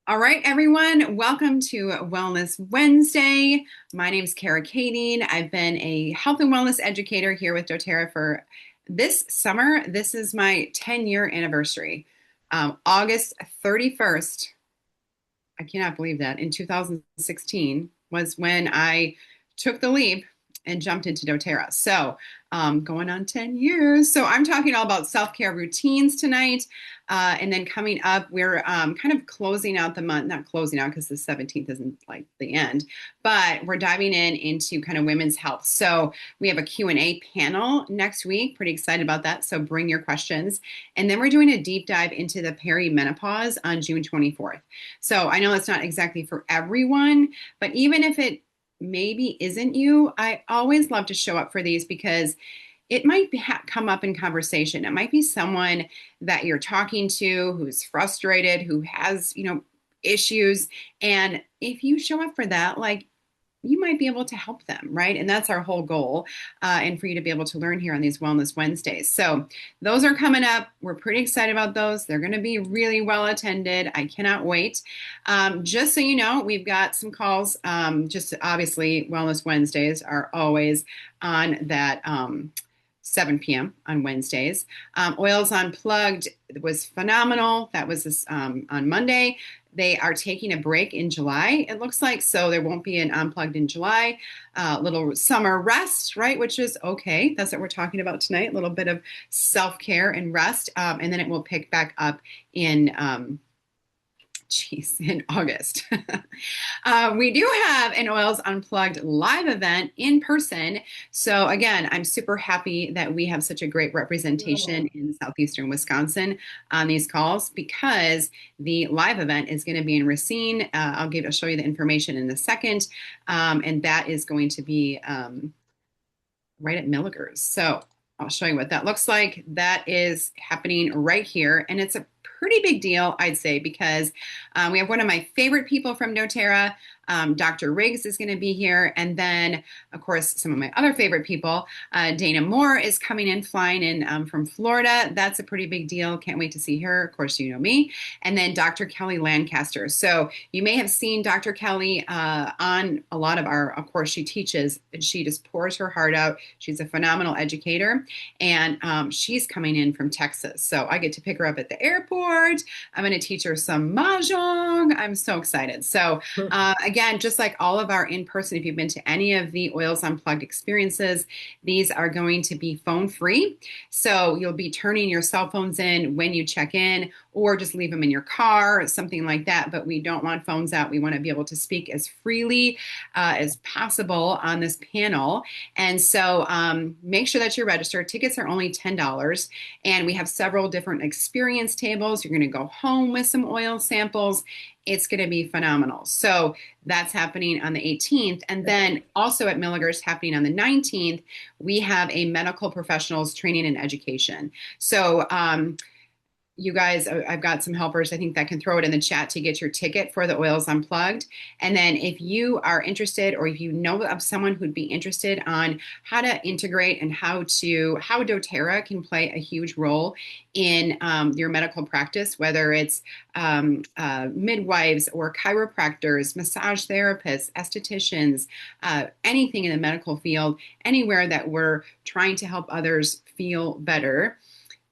All right, everyone, welcome to Wellness Wednesday. My name is Kara Kading. I've been a health and wellness educator here with doTERRA for this summer. This is my 10-year anniversary. August 31st, I cannot believe that, in 2016 was when I took the leap and jumped into doTERRA. So going on 10 years. So I'm talking all about self-care routines tonight. And then coming up, we're kind of closing out the month, not closing out because the 17th isn't like the end, but we're diving into kind of women's health. So we have a Q&A panel next week. Pretty excited about that. So bring your questions. And then we're doing a deep dive into the perimenopause on June 24th. So I know it's not exactly for everyone, but even if it maybe isn't you, I always love to show up for these because it might come up in conversation. It might be someone that you're talking to who's frustrated, who has, issues. And if you show up for that, like you might be able to help them, right? And that's our whole goal, and for you to be able to learn here on these Wellness Wednesdays. So those are coming up. We're pretty excited about those. They're going to be really well attended. I cannot wait. Just so you know, we've got some calls. Just obviously, Wellness Wednesdays are always on that 7 p.m. on Wednesdays. Oils Unplugged was phenomenal. That was this, on Monday. They are taking a break in July, it looks like, so there won't be an Unplugged in July. Little summer rest, right, which is okay. That's what we're talking about tonight, a little bit of self-care and rest, and then it will pick back up in August. We do have an Oils Unplugged live event in person. So again, I'm super happy that we have such a great representation in southeastern Wisconsin on these calls because the live event is going to be in Racine. I'll show you the information in a second. And that is going to be right at Milligers. So I'll show you what that looks like. That is happening right here. And it's a pretty big deal, I'd say, because we have one of my favorite people from doTERRA. Dr. Riggs is going to be here. And then, of course, some of my other favorite people. Dana Moore is coming in, flying in from Florida. That's a pretty big deal. Can't wait to see her. Of course, you know me. And then Dr. Kelly Lancaster. So you may have seen Dr. Kelly on a lot of of course, she teaches and she just pours her heart out. She's a phenomenal educator. And she's coming in from Texas. So I get to pick her up at the airport. I'm going to teach her some Mahjong. I'm so excited. So again, just like all of our in-person, if you've been to any of the Oils Unplugged experiences, these are going to be phone free. So you'll be turning your cell phones in when you check in or just leave them in your car or something like that. But we don't want phones out. We want to be able to speak as freely as possible on this panel. And so make sure that you're registered. Tickets are only $10. And we have several different experience tables. You're going to go home with some oil samples. It's going to be phenomenal. So that's happening on the 18th. And then also at Milligers happening on the 19th, we have a medical professionals training and education. So you guys, I've got some helpers, I think, that can throw it in the chat to get your ticket for the Oils Unplugged. And then if you are interested or if you know of someone who'd be interested on how to integrate and how doTERRA can play a huge role in your medical practice, whether it's midwives or chiropractors, massage therapists, estheticians, anything in the medical field, anywhere that we're trying to help others feel better,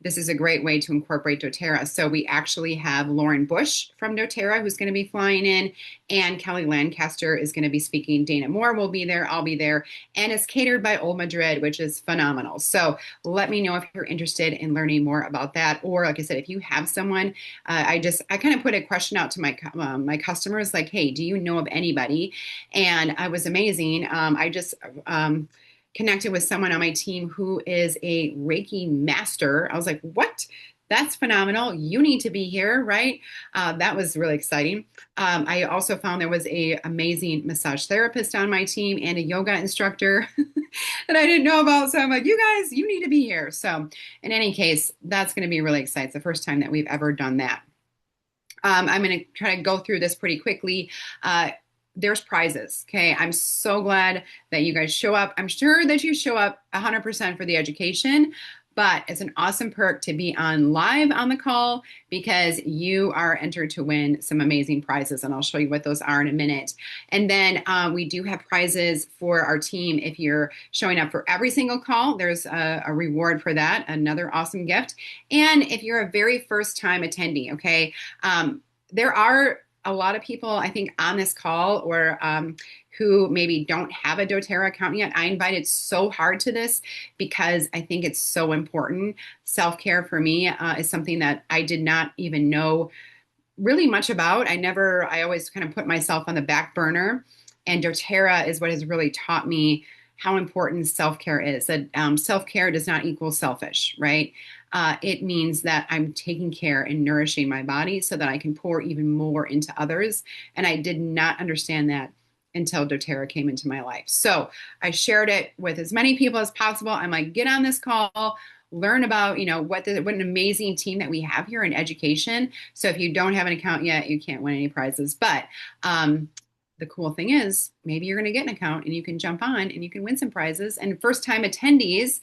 this is a great way to incorporate doTERRA. So we actually have Lauren Bush from doTERRA who's going to be flying in, and Kelly Lancaster is going to be speaking. Dana Moore will be there. I'll be there. And it's catered by Old Madrid, which is phenomenal. So let me know if you're interested in learning more about that. Or like I said, if you have someone, I kind of put a question out to my customers like, hey, do you know of anybody? And I was amazing. I just connected with someone on my team who is a Reiki master. I was like, what? That's phenomenal. You need to be here, right? That was really exciting. I also found there was an amazing massage therapist on my team and a yoga instructor that I didn't know about. So I'm like, you guys, you need to be here. So in any case, that's going to be really exciting. It's the first time that we've ever done that. I'm going to try to go through this pretty quickly. There's prizes. Okay. I'm so glad that you guys show up. I'm sure that you show up 100% for the education, But it's an awesome perk to be on live on the call because you are entered to win some amazing prizes. And I'll show you what those are in a minute. And then we do have prizes for our team. If you're showing up for every single call, there's a reward for that, another awesome gift. And if you're a very first time attendee, okay, there are a lot of people, I think, on this call or who maybe don't have a doTERRA account yet. I invited so hard to this because I think it's so important. Self-care for me is something that I did not even know really much about. I always kind of put myself on the back burner. And doTERRA is what has really taught me how important self-care is. That self-care does not equal selfish, right? It means that I'm taking care and nourishing my body so that I can pour even more into others. And I did not understand that until doTERRA came into my life. So I shared it with as many people as possible. I'm like, get on this call, learn about, what an amazing team that we have here in education. So if you don't have an account yet, you can't win any prizes. But the cool thing is maybe you're going to get an account and you can jump on and you can win some prizes. And first time attendees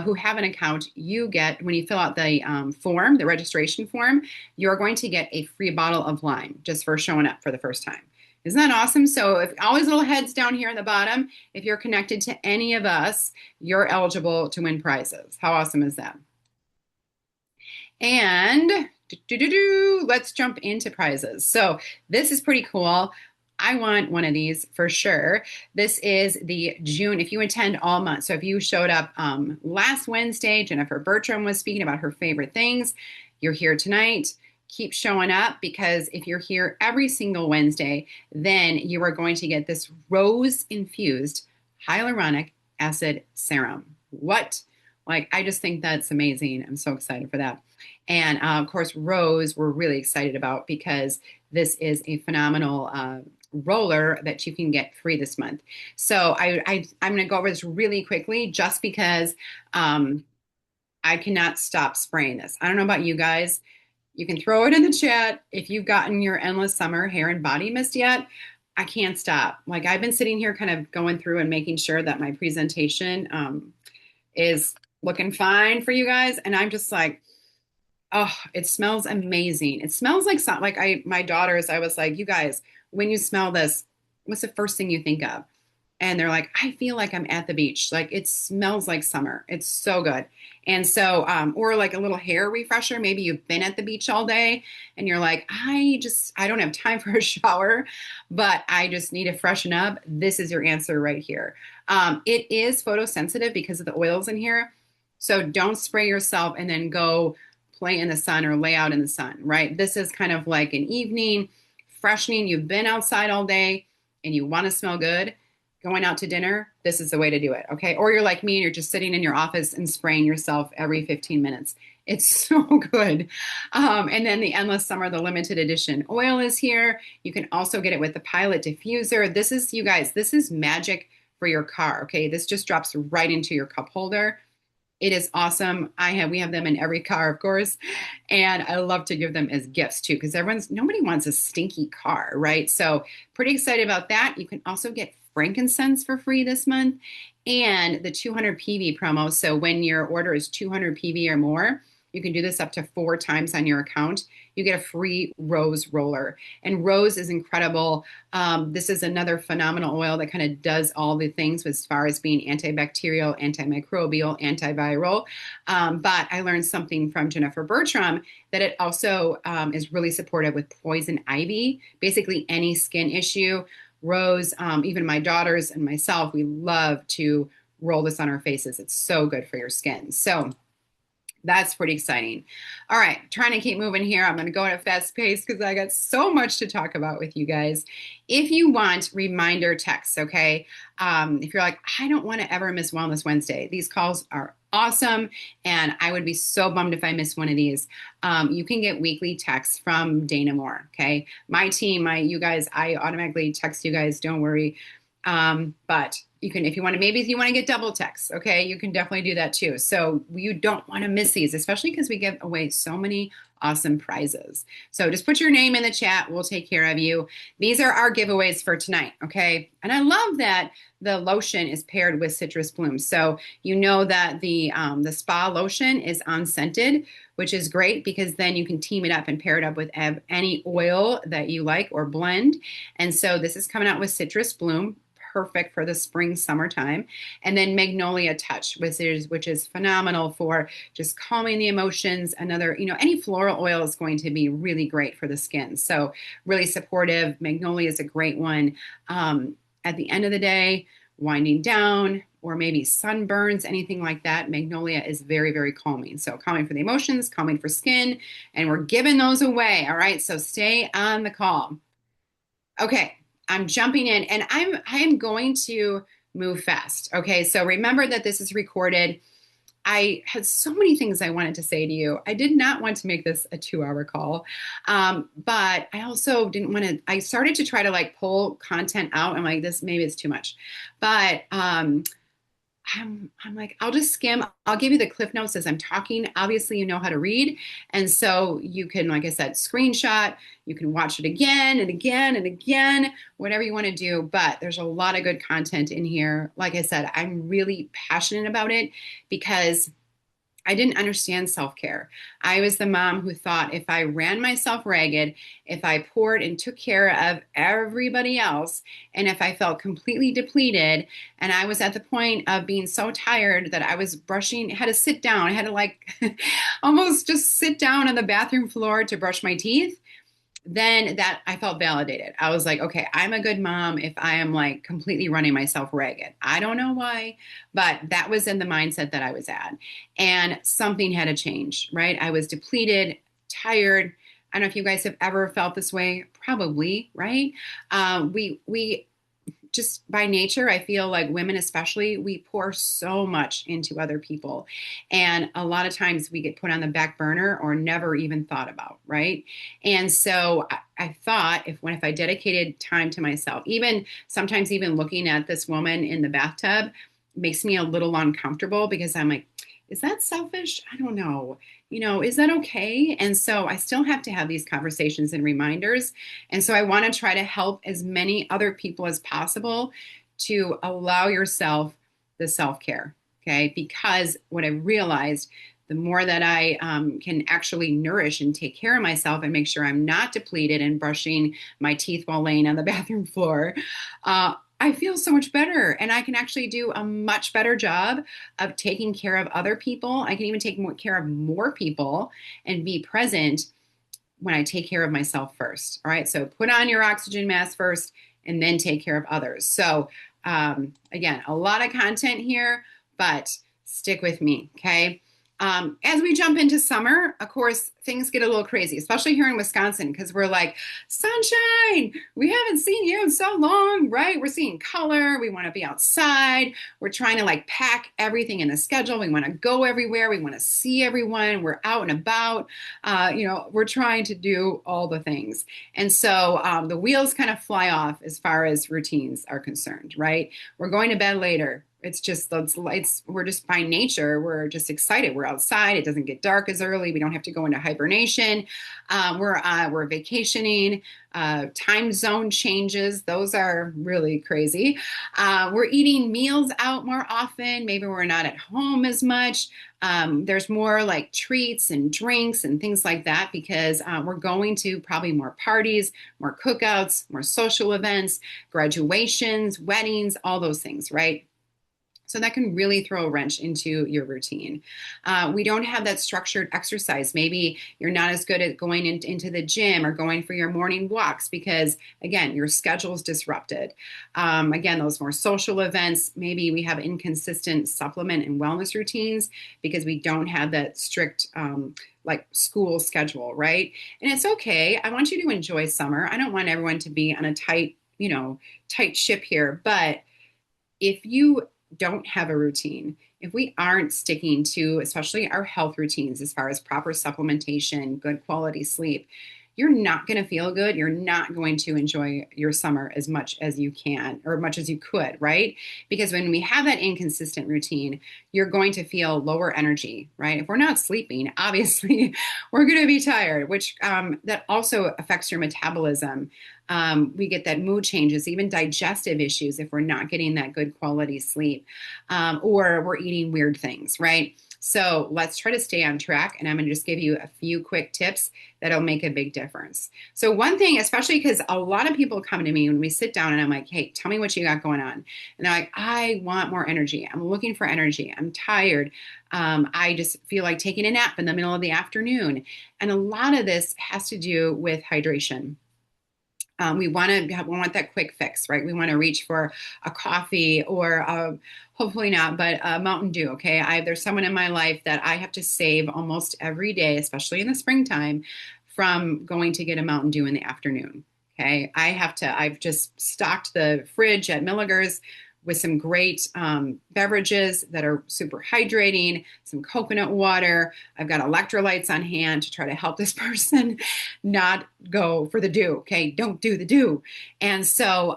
who have an account, you get, when you fill out the form, the registration form, you're going to get a free bottle of wine just for showing up for the first time. Isn't that awesome? So if all these little heads down here in the bottom, if you're connected to any of us, you're eligible to win prizes. How awesome is that? And let's jump into prizes. So this is pretty cool. I want one of these for sure. This is the June, if you attend all month. So if you showed up last Wednesday, Jennifer Bertram was speaking about her favorite things. You're here tonight. Keep showing up because if you're here every single Wednesday, then you are going to get this rose-infused hyaluronic acid serum. What? Like, I just think that's amazing. I'm so excited for that. And of course, Rose, we're really excited about because this is a phenomenal roller that you can get free this month. So I'm going to go over this really quickly just because I cannot stop spraying this. I don't know about you guys. You can throw it in the chat if you've gotten your Endless Summer hair and body mist yet. I can't stop. Like, I've been sitting here kind of going through and making sure that my presentation is looking fine for you guys. And I'm just like, oh, it smells amazing. It smells like something like my daughters, I was like, you guys, when you smell this, what's the first thing you think of? And they're like, I feel like I'm at the beach. Like, it smells like summer. It's so good. And so, or like a little hair refresher. Maybe you've been at the beach all day and you're like, I don't have time for a shower, but I just need to freshen up. This is your answer right here. It is photosensitive because of the oils in here. So don't spray yourself and then go play in the sun or lay out in the sun, right? This is kind of like an evening freshening. You've been outside all day and you want to smell good. Going out to dinner, this is the way to do it, okay? Or you're like me and you're just sitting in your office and spraying yourself every 15 minutes. It's so good. And then the Endless Summer, the limited edition oil is here. You can also get it with the Pilot diffuser. This is, you guys, this is magic for your car, okay? This just drops right into your cup holder. It is awesome. We have them in every car, of course. And I love to give them as gifts too, because nobody wants a stinky car, right? So pretty excited about that. You can also get frankincense for free this month and the 200 PV promo. So when your order is 200 PV or more, you can do this up to 4 times on your account. You get a free Rose roller. And Rose is incredible. This is another phenomenal oil that kind of does all the things as far as being antibacterial, antimicrobial, antiviral. But I learned something from Jennifer Bertram that it also is really supportive with poison ivy, basically any skin issue. Rose, even my daughters and myself, we love to roll this on our faces. It's so good for your skin. So that's pretty exciting. All right, trying to keep moving here. I'm going to go at a fast pace because I got so much to talk about with you guys. If you want reminder texts, okay, if you're like, I don't want to ever miss Wellness Wednesday, these calls are awesome, and I would be so bummed if I missed one of these. You can get weekly texts from Dana Moore, okay? My team, you guys, I automatically text you guys, don't worry. But you can, if you want to get double text, okay, you can definitely do that too. So you don't want to miss these, especially because we give away so many awesome prizes. So just put your name in the chat. We'll take care of you. These are our giveaways for tonight. Okay. And I love that the lotion is paired with citrus blooms. So you know that the spa lotion is unscented, which is great because then you can team it up and pair it up with any oil that you like or blend. And so this is coming out with citrus bloom, perfect for the spring, summertime. And then Magnolia Touch, which is phenomenal for just calming the emotions. Another, any floral oil is going to be really great for the skin. So really supportive. Magnolia is a great one. At the end of the day, winding down or maybe sunburns, anything like that, Magnolia is very, very calming. So calming for the emotions, calming for skin, and we're giving those away. All right, so stay on the call. Okay, I'm jumping in and I am going to move fast. Okay, so remember that this is recorded. I had so many things I wanted to say to you. I did not want to make this a 2-hour call, but I also didn't want to. I started to try to like pull content out. I'm like, this maybe it's too much, but I'm like, I'll just skim. I'll give you the cliff notes as I'm talking. Obviously, you know how to read. And so you can, like I said, screenshot. You can watch it again and again and again, whatever you want to do. But there's a lot of good content in here. Like I said, I'm really passionate about it because I didn't understand self-care. I was the mom who thought if I ran myself ragged, if I poured and took care of everybody else, and if I felt completely depleted, and I was at the point of being so tired that I was had to sit down. I had to like almost just sit down on the bathroom floor to brush my teeth, then that I felt validated. I was like, okay, I'm a good mom if I am like completely running myself ragged. I don't know why, but that was in the mindset that I was at. And something had to change, right? I was depleted, tired. I don't know if you guys have ever felt this way, probably, right? We just by nature, I feel like women especially, we pour so much into other people. And a lot of times we get put on the back burner or never even thought about, right? And so I thought if I dedicated time to myself, even sometimes even looking at this woman in the bathtub makes me a little uncomfortable because I'm like, is that selfish? I don't know. Is that okay? And so I still have to have these conversations and reminders. And so I want to try to help as many other people as possible to allow yourself the self-care. Okay. Because what I realized, the more that I can actually nourish and take care of myself and make sure I'm not depleted and brushing my teeth while laying on the bathroom floor, I feel so much better and I can actually do a much better job of taking care of other people. I can even take care of more people and be present when I take care of myself first. All right. So put on your oxygen mask first and then take care of others. So again, a lot of content here, but stick with me. Okay. As we jump into summer, of course, things get a little crazy, especially here in Wisconsin, because we're like, sunshine, we haven't seen you in so long, right? We're seeing color. We want to be outside. We're trying to like pack everything in the schedule. We want to go everywhere. We want to see everyone. We're out and about. We're trying to do all the things. And so the wheels kind of fly off as far as routines are concerned, right? We're going to bed later. It's just those lights. We're just by nature, we're just excited. We're outside. It doesn't get dark as early. We don't have to go into hibernation. We're vacationing. Time zone changes. Those are really crazy. We're eating meals out more often. Maybe we're not at home as much. There's more like treats and drinks and things like that because we're going to probably more parties, more cookouts, more social events, graduations, weddings, all those things, right? So that can really throw a wrench into your routine. We don't have that structured exercise. Maybe you're not as good at going into the gym or going for your morning walks because, again, your schedule is disrupted. Again, those more social events, maybe we have inconsistent supplement and wellness routines because we don't have that strict like school schedule, right? And it's okay. I want you to enjoy summer. I don't want everyone to be on a tight ship here. But if you don't have a routine, if we aren't sticking to especially our health routines as far as proper supplementation, good quality sleep, you're not going to feel good. You're not going to enjoy your summer as much as you can or much as you could, right? Because when we have that inconsistent routine, you're going to feel lower energy, right? If we're not sleeping, obviously we're going to be tired, which that also affects your metabolism. We get that mood changes, even digestive issues if we're not getting that good quality sleep, or we're eating weird things, right? So let's try to stay on track. And I'm going to just give you a few quick tips that'll make a big difference. So one thing, especially because a lot of people come to me when we sit down and I'm like, hey, tell me what you got going on. And they're like, I want more energy. I'm looking for energy. I'm tired. I just feel like taking a nap in the middle of the afternoon. And a lot of this has to do with hydration. We want that quick fix, right? We want to reach for a coffee or hopefully not, but a Mountain Dew. Okay, there's someone in my life that I have to save almost every day, especially in the springtime, from going to get a Mountain Dew in the afternoon. Okay, I've just stocked the fridge at Milliger's with some great beverages that are super hydrating, some coconut water. I've got electrolytes on hand to try to help this person not go for the dew. Okay, don't do the dew. And so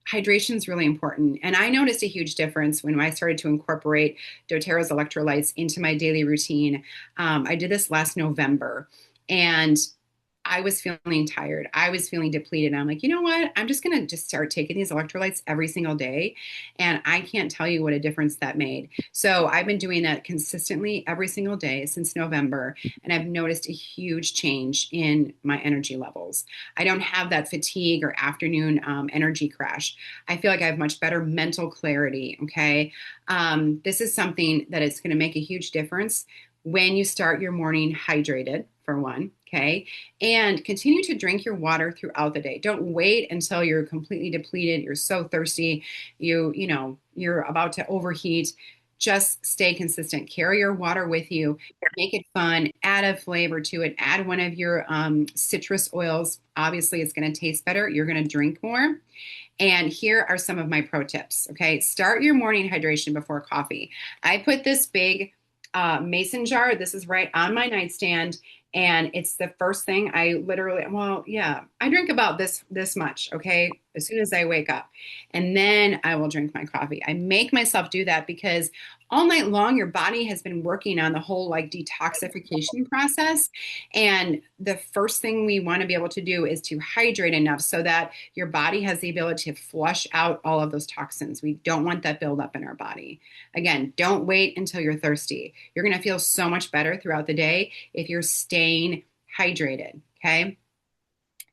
hydration is really important. And I noticed a huge difference when I started to incorporate doTERRA's electrolytes into my daily routine. I did this last November, and I was feeling tired. I was feeling depleted. And I'm like, you know what? I'm just going to just start taking these electrolytes every single day. And I can't tell you what a difference that made. So I've been doing that consistently every single day since November. And I've noticed a huge change in my energy levels. I don't have that fatigue or afternoon energy crash. I feel like I have much better mental clarity. Okay. This is something that is going to make a huge difference when you start your morning hydrated, for one, okay? And continue to drink your water throughout the day. Don't wait until you're completely depleted, you're so thirsty, you're about to overheat. Just stay consistent. Carry your water with you. Make it fun. Add a flavor to it. Add one of your citrus oils. Obviously, it's going to taste better. You're going to drink more. And here are some of my pro tips, okay? Start your morning hydration before coffee. I put this big mason jar. This is right on my nightstand. And it's the first thing I literally, I drink about this much, okay, as soon as I wake up. And then I will drink my coffee. I make myself do that because all night long, your body has been working on the whole like detoxification process. And the first thing we want to be able to do is to hydrate enough so that your body has the ability to flush out all of those toxins. We don't want that buildup in our body. Again, don't wait until you're thirsty. You're going to feel so much better throughout the day if you're staying hydrated, okay?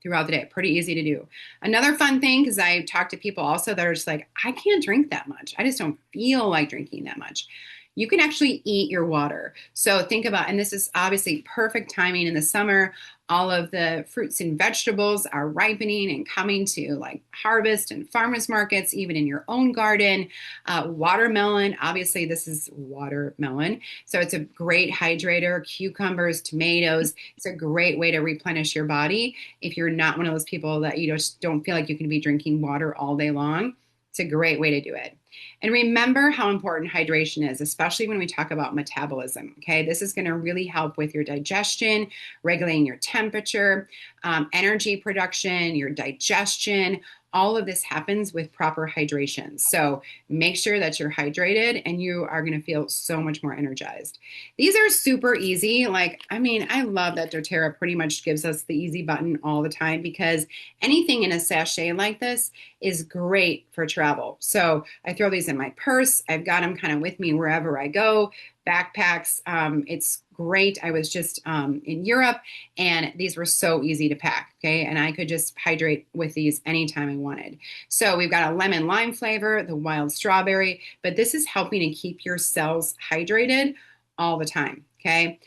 Throughout the day. Pretty easy to do. Another fun thing, because I talk to people also that are just like, I can't drink that much. I just don't feel like drinking that much. You can actually eat your water. So think about, and this is obviously perfect timing in the summer. All of the fruits and vegetables are ripening and coming to like harvest and farmers markets, even in your own garden. Watermelon, obviously this is watermelon. So it's a great hydrator. Cucumbers, tomatoes. It's a great way to replenish your body. If you're not one of those people that you just don't feel like you can be drinking water all day long, it's a great way to do it. And remember how important hydration is, especially when we talk about metabolism, okay? This is gonna really help with your digestion, regulating your temperature, energy production, your digestion. All of this happens with proper hydration. So make sure that you're hydrated and you are gonna feel so much more energized. These are super easy. I love that doTERRA pretty much gives us the easy button all the time because anything in a sachet like this is great for travel. So I throw these in my purse. I've got them kind of with me wherever I go. Backpacks, it's great. I was just in Europe and these were so easy to pack, okay? And I could just hydrate with these anytime I wanted. So we've got a lemon lime flavor, the wild strawberry, but this is helping to keep your cells hydrated all the time, okay?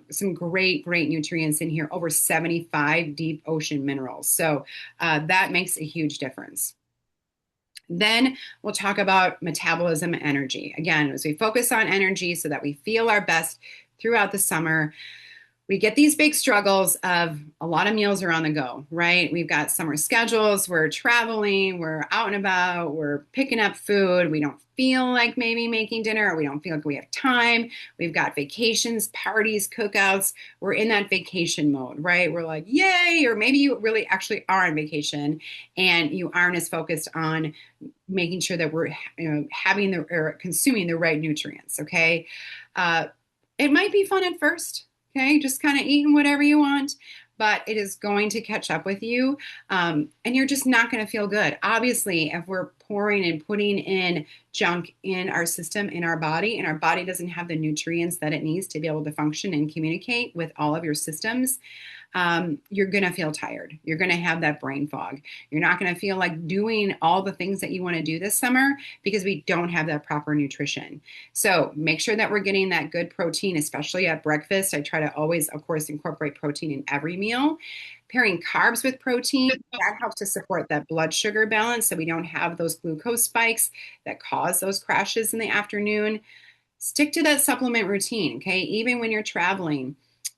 Some great nutrients in here, over 75 deep ocean minerals. So that makes a huge difference. Then we'll talk about metabolism and energy. Again, as we focus on energy so that we feel our best throughout the summer, we get these big struggles of a lot of meals are on the go, right? We've got summer schedules, we're traveling, we're out and about, we're picking up food. We don't feel like maybe making dinner, or we don't feel like we have time. We've got vacations, parties, cookouts. We're in that vacation mode, right? We're like, yay, or maybe you really actually are on vacation and you aren't as focused on making sure that we're having the or consuming the right nutrients, okay? Uh, it might be fun at first, okay? Just kind of eating whatever you want, but it is going to catch up with you. And you're just not going to feel good. Obviously, if we're pouring and putting in junk in our system, in our body, and our body doesn't have the nutrients that it needs to be able to function and communicate with all of your systems, you're going to feel tired. You're going to have that brain fog. You're not going to feel like doing all the things that you want to do this summer because we don't have that proper nutrition. So make sure that we're getting that good protein, especially at breakfast. I try to always, of course, incorporate protein in every meal. Pairing carbs with protein, that helps to support that blood sugar balance so we don't have those glucose spikes that cause those crashes in the afternoon. Stick to that supplement routine, okay? Even when you're traveling.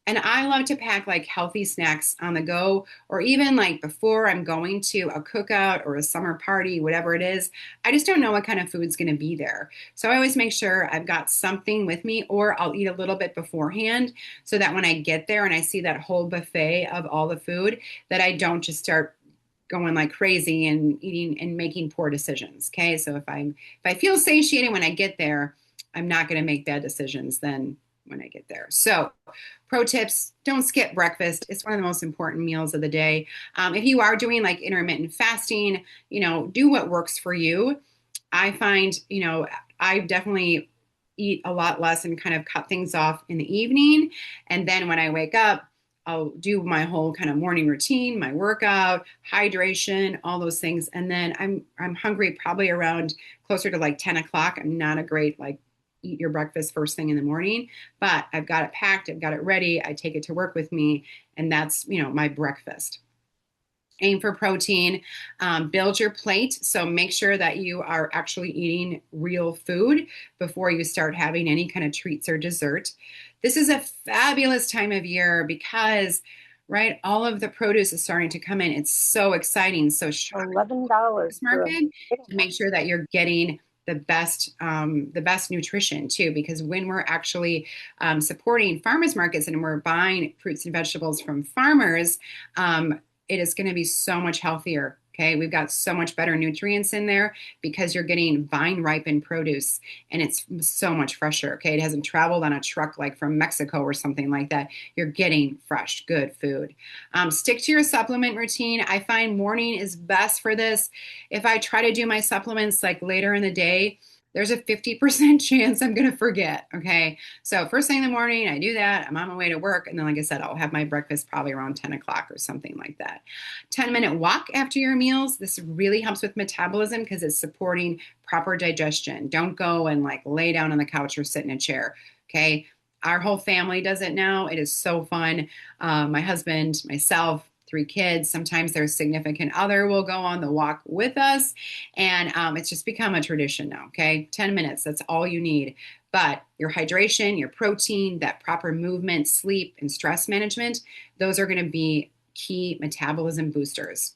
And I love to pack like healthy snacks on the go, or even like before I'm going to a cookout or a summer party, whatever it is. I just don't know what kind of food's going to be there. So I always make sure I've got something with me, or I'll eat a little bit beforehand so that when I get there and I see that whole buffet of all the food, that I don't just start going like crazy and eating and making poor decisions. Okay. So if I feel satiated when I get there, I'm not going to make bad decisions then when I get there. So pro tips, don't skip breakfast. It's one of the most important meals of the day. If you are doing like intermittent fasting, do what works for you. I find, I definitely eat a lot less and kind of cut things off in the evening. And then when I wake up, I'll do my whole kind of morning routine, my workout, hydration, all those things. And then I'm hungry probably around closer to like 10 o'clock. I'm not a great like eat your breakfast first thing in the morning, but I've got it packed, I've got it ready, I take it to work with me, and that's, my breakfast. Aim for protein, build your plate. So make sure that you are actually eating real food before you start having any kind of treats or dessert. This is a fabulous time of year because, right, all of the produce is starting to come in. It's so exciting. So $11 for a market to make sure that you're getting the best nutrition too, because when we're actually supporting farmers markets and we're buying fruits and vegetables from farmers, it is going to be so much healthier. Okay, we've got so much better nutrients in there because you're getting vine ripened produce and it's so much fresher. Okay, it hasn't traveled on a truck like from Mexico or something like that. You're getting fresh, good food. Stick to your supplement routine. I find morning is best for this. If I try to do my supplements like later in the day, there's a 50% chance I'm going to forget. Okay. So, first thing in the morning, I do that. I'm on my way to work. And then, like I said, I'll have my breakfast probably around 10 o'clock or something like that. 10-minute walk after your meals. This really helps with metabolism because it's supporting proper digestion. Don't go and like lay down on the couch or sit in a chair. Okay. Our whole family does it now. It is so fun. My husband, myself, 3 kids. Sometimes their significant other will go on the walk with us. And it's just become a tradition now. Okay. 10 minutes. That's all you need. But your hydration, your protein, that proper movement, sleep, and stress management, those are going to be key metabolism boosters.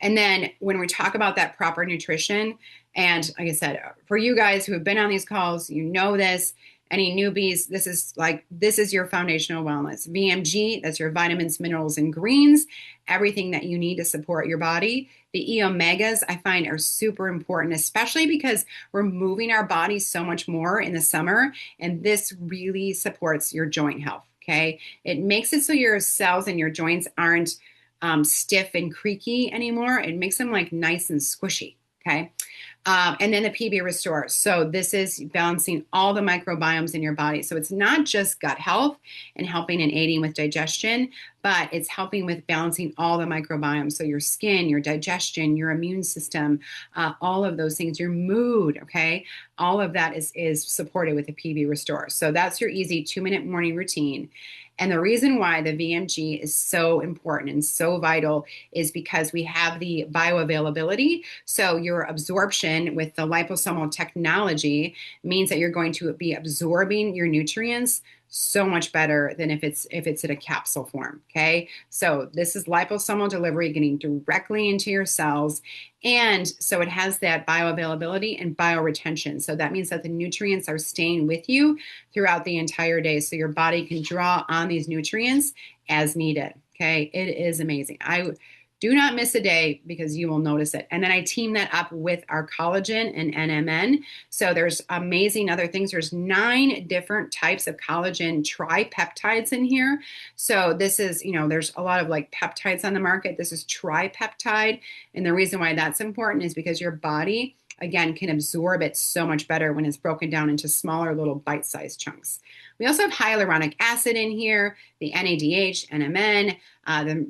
And then when we talk about that proper nutrition, and like I said, for you guys who have been on these calls, you know this. Any newbies, this is your foundational wellness. VMG, that's your vitamins, minerals, and greens, everything that you need to support your body. The E omegas I find are super important, especially because we're moving our bodies so much more in the summer, and this really supports your joint health. Okay, it makes it so your cells and your joints aren't stiff and creaky anymore. It makes them like nice and squishy. Okay. And then the PB Restore. So this is balancing all the microbiomes in your body. So it's not just gut health and helping and aiding with digestion, but it's helping with balancing all the microbiomes. So your skin, your digestion, your immune system, all of those things, your mood, okay? All of that is supported with the PB Restore. So that's your easy 2-minute morning routine. And the reason why the VMG is so important and so vital is because we have the bioavailability. So your absorption with the liposomal technology means that you're going to be absorbing your nutrients so much better than if it's in a capsule form. Okay. So this is liposomal delivery getting directly into your cells. And so it has that bioavailability and bioretention. So that means that the nutrients are staying with you throughout the entire day. So your body can draw on these nutrients as needed. Okay. It is amazing. I do not miss a day because you will notice it. And then I team that up with our collagen and NMN. So there's amazing other things. There's 9 different types of collagen tripeptides in here. So this is, there's a lot of like peptides on the market. This is tripeptide. And the reason why that's important is because your body, again, can absorb it so much better when it's broken down into smaller little bite-sized chunks. We also have hyaluronic acid in here, the NADH, NMN,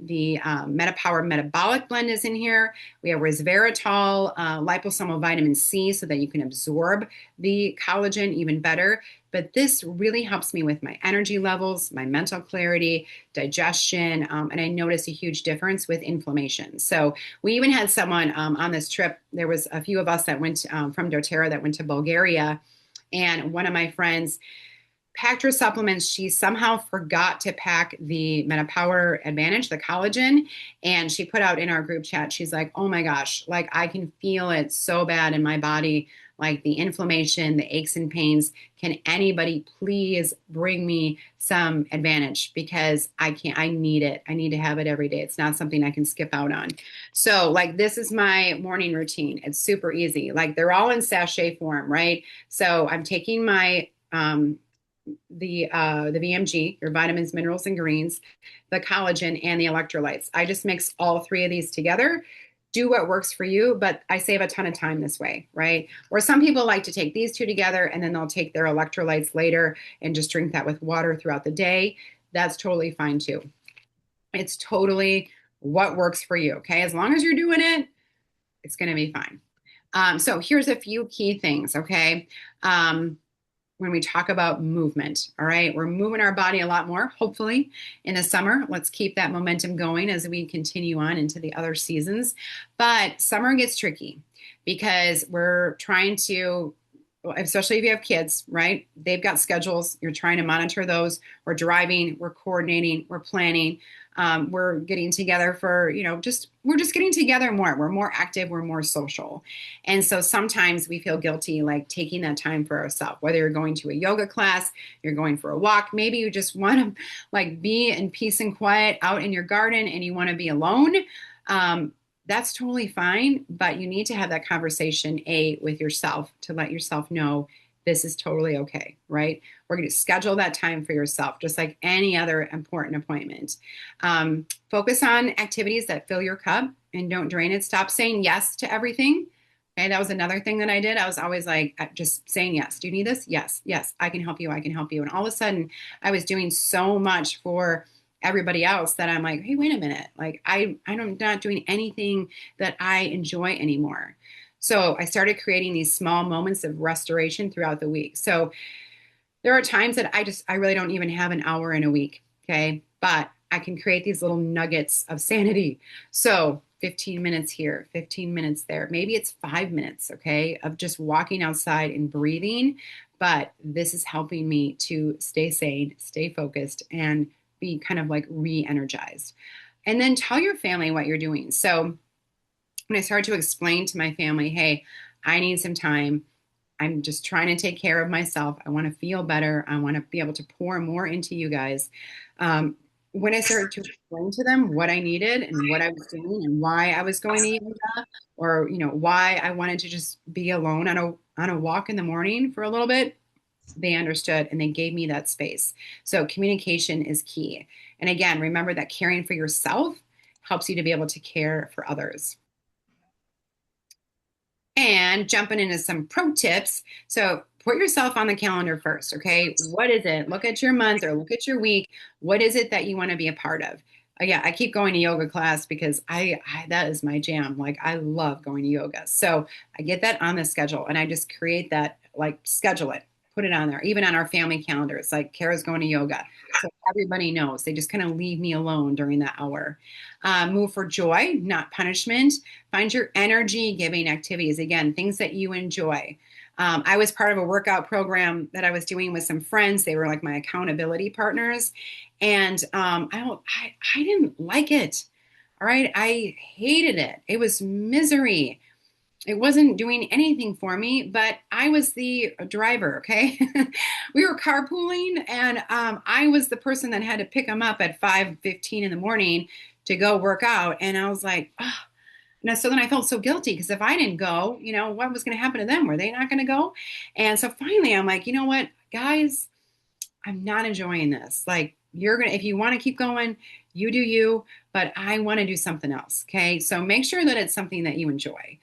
the MetaPower Metabolic Blend is in here. We have resveratrol, liposomal vitamin C so that you can absorb the collagen even better. But this really helps me with my energy levels, my mental clarity, digestion, and I notice a huge difference with inflammation. So we even had someone on this trip. There was a few of us that went from doTERRA that went to Bulgaria, and one of my friends packed her supplements. She somehow forgot to pack the MetaPower Advantage, the collagen, and she put out in our group chat, she's like, oh my gosh, like I can feel it so bad in my body, like the inflammation, the aches and pains. Can anybody please bring me some Advantage? Because I can't, I need it. I need to have it every day. It's not something I can skip out on. So like this is my morning routine. It's super easy. Like they're all in sachet form, right? So I'm taking my, the VMG, your vitamins, minerals, and greens, the collagen, and the electrolytes. I just mix all 3 of these together. Do what works for you, but I save a ton of time this way, right? Or some people like to take these 2 together and then they'll take their electrolytes later and just drink that with water throughout the day. That's totally fine too. It's totally what works for you, okay? As long as you're doing it, it's going to be fine. So here's a few key things, okay? When we talk about movement. All right. We're moving our body a lot more, hopefully, in the summer. Let's keep that momentum going as we continue on into the other seasons. But summer gets tricky because we're trying to, especially if you have kids, right? They've got schedules. You're trying to monitor those. We're driving, we're coordinating, we're planning. We're getting together for, we're just getting together more. We're more active. We're more social. And so sometimes we feel guilty, like taking that time for ourselves, whether you're going to a yoga class, you're going for a walk, maybe you just want to like be in peace and quiet out in your garden and you want to be alone. That's totally fine, but you need to have that conversation, with yourself to let yourself know this is totally okay, right? We're going to schedule that time for yourself, just like any other important appointment. Focus on activities that fill your cup and don't drain it. Stop saying yes to everything. Okay, that was another thing that I did. I was always like, just saying yes. Do you need this? Yes, yes, I can help you. I can help you. And all of a sudden, I was doing so much for everybody else that I'm like, hey, wait a minute. Like, I'm not doing anything that I enjoy anymore. So I started creating these small moments of restoration throughout the week. So there are times that I really don't even have an hour in a week. Okay. But I can create these little nuggets of sanity. So 15 minutes here, 15 minutes there. Maybe it's 5 minutes, okay, of just walking outside and breathing. But this is helping me to stay sane, stay focused, and be kind of like re-energized. And then tell your family what you're doing. So when I started to explain to my family, hey, I need some time. I'm just trying to take care of myself. I want to feel better. I want to be able to pour more into you guys. When I started to explain to them what I needed and what I was doing and why I was going to yoga, or why I wanted to just be alone on a walk in the morning for a little bit, they understood and they gave me that space. So communication is key. And again, remember that caring for yourself helps you to be able to care for others. And jumping into some pro tips. So put yourself on the calendar first, okay? What is it? Look at your month or look at your week. What is it that you want to be a part of? Yeah, I keep going to yoga class because I that is my jam. Like I love going to yoga. So I get that on the schedule and I just create that, like schedule it, put it on there, even on our family calendar. It's like Kara's going to yoga. So everybody knows. They just kind of leave me alone during that hour. Move for joy, not punishment. Find your energy giving activities. Again, things that you enjoy. I was part of a workout program that I was doing with some friends. They were like my accountability partners. And I didn't like it. All right. I hated it. It was misery. It wasn't doing anything for me, but I was the driver, okay? We were carpooling, and I was the person that had to pick them up at 5:15 in the morning to go work out. And I was like, oh. Now, so then I felt so guilty because if I didn't go, what was going to happen to them? Were they not going to go? And so finally, I'm like, you know what, guys, I'm not enjoying this. Like, if you want to keep going, you do you, but I want to do something else. Okay. So make sure that it's something that you enjoy.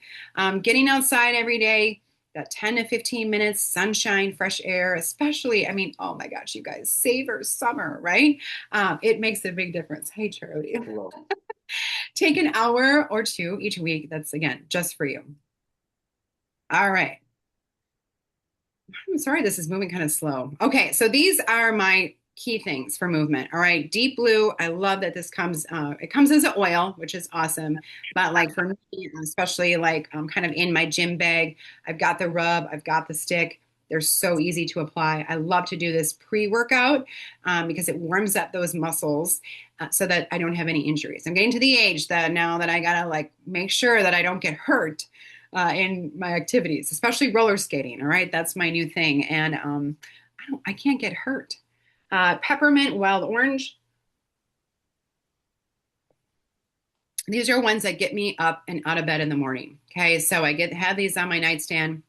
Getting outside every day, that 10 to 15 minutes, sunshine, fresh air, especially, I mean, oh my gosh, you guys, savor summer, right? It makes a big difference. Hey, Charity. Take an hour or two each week. That's again, just for you. All right. I'm sorry, this is moving kind of slow. Okay, so these are my key things for movement. All right, deep blue. I love that this comes. It comes as an oil, which is awesome. But like for me, especially like kind of in my gym bag, I've got the rub, I've got the stick. They're so easy to apply. I love to do this pre-workout because it warms up those muscles so that I don't have any injuries. I'm getting to the age that now that I gotta like make sure that I don't get hurt in my activities, especially roller skating. All right, that's my new thing, and I can't get hurt. Peppermint, wild orange. These are ones that get me up and out of bed in the morning. Okay, so have these on my nightstand.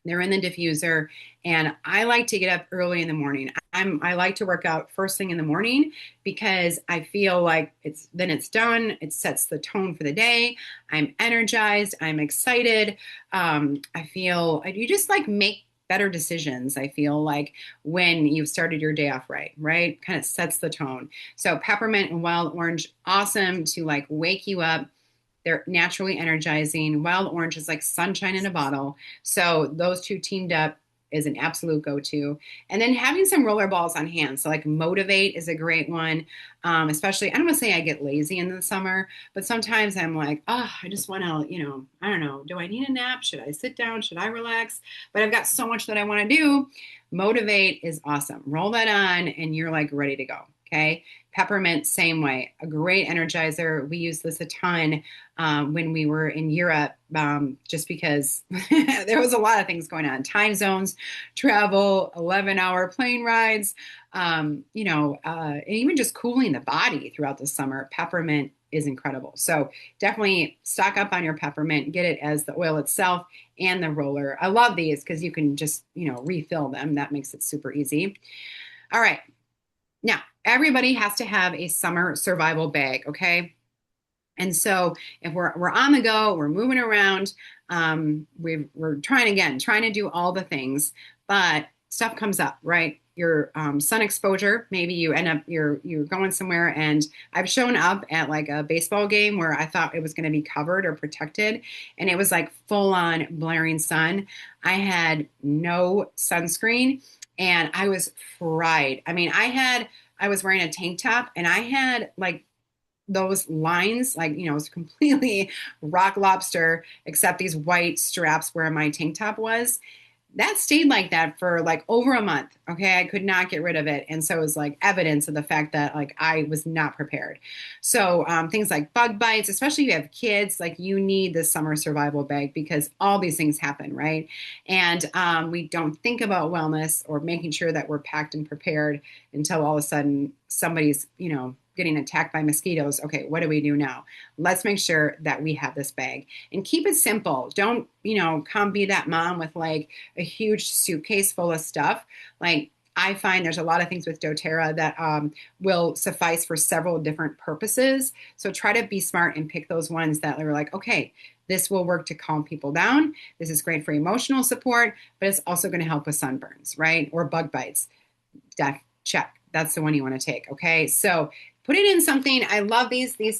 They're in the diffuser, and I like to get up early in the morning. I like to work out first thing in the morning because I feel like it's done. It sets the tone for the day. I'm energized. I'm excited. I feel you just like make better decisions. I feel like when you've started your day off right? Kind of sets the tone. So peppermint and wild orange, awesome to like wake you up. They're naturally energizing. Wild orange is like sunshine in a bottle. So those two teamed up is an absolute go-to. And then having some roller balls on hand. So like Motivate is a great one. Especially, I don't want to say I get lazy in the summer, but sometimes I'm like, oh, I just want to, I don't know. Do I need a nap? Should I sit down? Should I relax? But I've got so much that I want to do. Motivate is awesome. Roll that on and you're like ready to go. Okay. Peppermint, same way. A great energizer. We use this a ton when we were in Europe, just because there was a lot of things going on. Time zones, travel, 11-hour plane rides, and even just cooling the body throughout the summer. Peppermint is incredible. So definitely stock up on your peppermint. Get it as the oil itself and the roller. I love these because you can just, refill them. That makes it super easy. All right. Now, everybody has to have a summer survival bag, okay? And so if we're on the go, we're moving around, we're trying to do all the things, but stuff comes up, right? Your sun exposure, maybe you end up you're going somewhere, and I've shown up at like a baseball game where I thought it was going to be covered or protected, and it was like full on blaring sun. I had no sunscreen and I was fried. I mean, I was wearing a tank top and I had like those lines, like, it was completely rock lobster, except these white straps where my tank top was. That stayed like that for like over a month. Okay. I could not get rid of it. And so it was like evidence of the fact that like I was not prepared. So things like bug bites, especially if you have kids, like you need this summer survival bag because all these things happen, right? And we don't think about wellness or making sure that we're packed and prepared until all of a sudden somebody's, getting attacked by mosquitoes. Okay, what do we do now? Let's make sure that we have this bag and keep it simple. Don't, come be that mom with like a huge suitcase full of stuff. Like I find there's a lot of things with doTERRA that will suffice for several different purposes. So try to be smart and pick those ones that are like, okay, this will work to calm people down. This is great for emotional support, but it's also going to help with sunburns, right? Or bug bites. Check. That's the one you want to take. Okay. So put it in something. I love these. These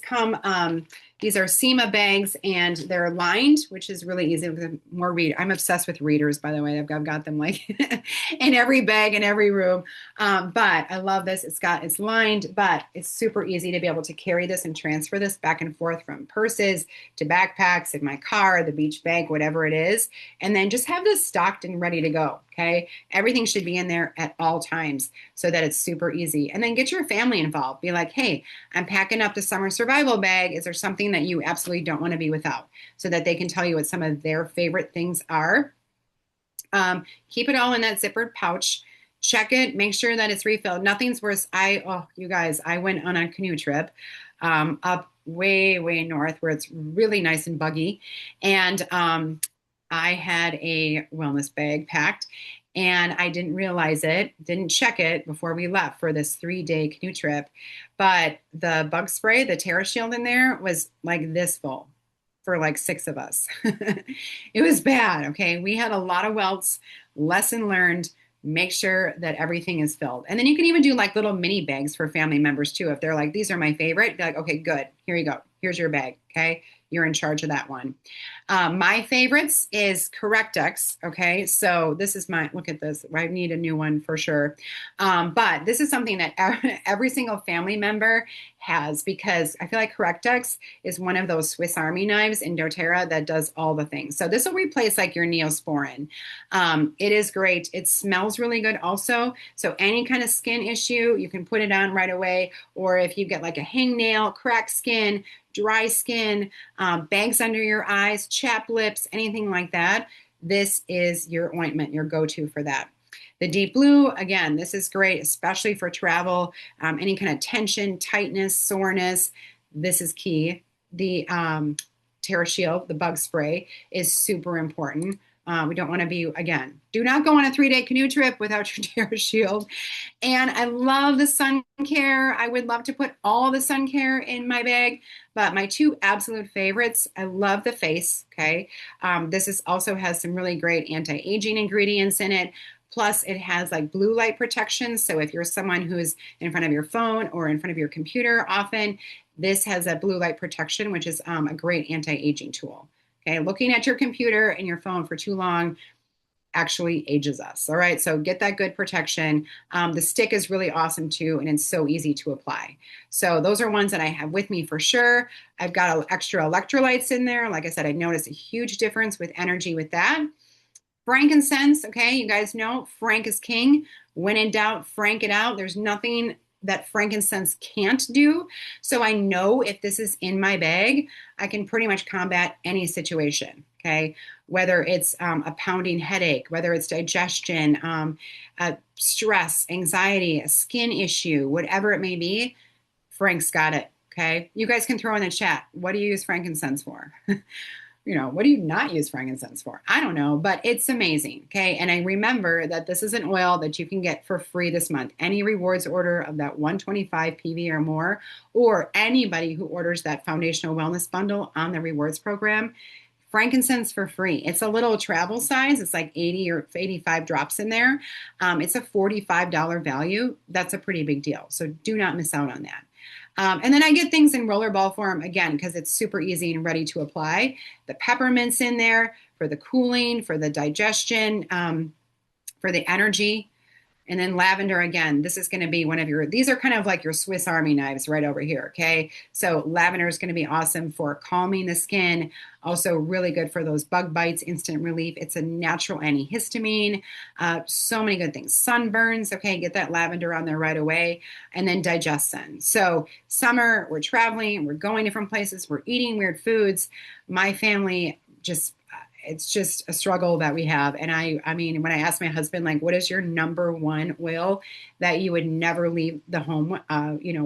These are SEMA bags and they're lined, which is really easy with more read. I'm obsessed with readers, by the way. I've got them like in every bag in every room. But I love this. It's lined, but it's super easy to be able to carry this and transfer this back and forth from purses to backpacks in my car, the beach bag, whatever it is. And then just have this stocked and ready to go. Okay. Everything should be in there at all times so that it's super easy. And then get your family involved. Be like, hey, I'm packing up the summer survival bag. Is there something that you absolutely don't want to be without? So that they can tell you what some of their favorite things are. Keep it all in that zippered pouch. Check it. Make sure that it's refilled. Nothing's worse. You guys, I went on a canoe trip up way, way north where it's really nice and buggy. And I had a wellness bag packed and I didn't realize it, didn't check it before we left for this 3-day canoe trip. But the bug spray, the Terra Shield in there was like this full for like 6 of us. It was bad. Okay. We had a lot of welts. Lesson learned. Make sure that everything is filled. And then you can even do like little mini bags for family members too. If they're like, these are my favorite, be like, okay, good. Here you go. Here's your bag. Okay. You're in charge of that one. My favorites is Correctix. Okay. So this is look at this. I need a new one for sure. But this is something that every single family member has because I feel like Correctix is one of those Swiss Army knives in doTERRA that does all the things. So this will replace like your Neosporin. It is great. It smells really good also. So any kind of skin issue, you can put it on right away. Or if you get like a hangnail, cracked skin, dry skin, bags under your eyes, chapped lips, anything like that, this is your ointment, your go-to for that. The deep blue, again, this is great, especially for travel, any kind of tension, tightness, soreness, this is key. The Terra Shield, the bug spray, is super important. We don't want to be, again, do not go on a 3-day canoe trip without your Terra Shield. And I love the sun care. I would love to put all the sun care in my bag, but my 2 absolute favorites, I love the face, okay? This also has some really great anti-aging ingredients in it. Plus, it has like blue light protection. So if you're someone who's in front of your phone or in front of your computer often, this has a blue light protection, which is a great anti-aging tool. Okay, looking at your computer and your phone for too long actually ages us. All right, so get that good protection. The stick is really awesome too, and it's so easy to apply. So those are ones that I have with me for sure. I've got extra electrolytes in there. Like I said, I noticed a huge difference with energy with that. Frankincense, okay, you guys know Frank is king. When in doubt, frank it out. There's nothing that frankincense can't do. So I know if this is in my bag, I can pretty much combat any situation. Okay. Whether it's a pounding headache, whether it's digestion, stress, anxiety, a skin issue, whatever it may be, Frank's got it. Okay. You guys can throw in the chat. What do you use frankincense for? What do you not use frankincense for? I don't know, but it's amazing. Okay. And I remember that this is an oil that you can get for free this month. Any rewards order of that 125 PV or more, or anybody who orders that foundational wellness bundle on the rewards program, frankincense for free. It's a little travel size. It's like 80 or 85 drops in there. It's a $45 value. That's a pretty big deal. So do not miss out on that. And then I get things in rollerball form, again, because it's super easy and ready to apply. The peppermint's in there for the cooling, for the digestion, for the energy. And then lavender, again, this is going to be these are kind of like your Swiss Army knives right over here, okay? So lavender is going to be awesome for calming the skin. Also really good for those bug bites, instant relief. It's a natural antihistamine. So many good things. Sunburns, okay, get that lavender on there right away. And then digestion. So summer, we're traveling, we're going different places, we're eating weird foods. My family it's just a struggle that we have. And I mean, when I asked my husband, like, what is your number one oil that you would never leave the home,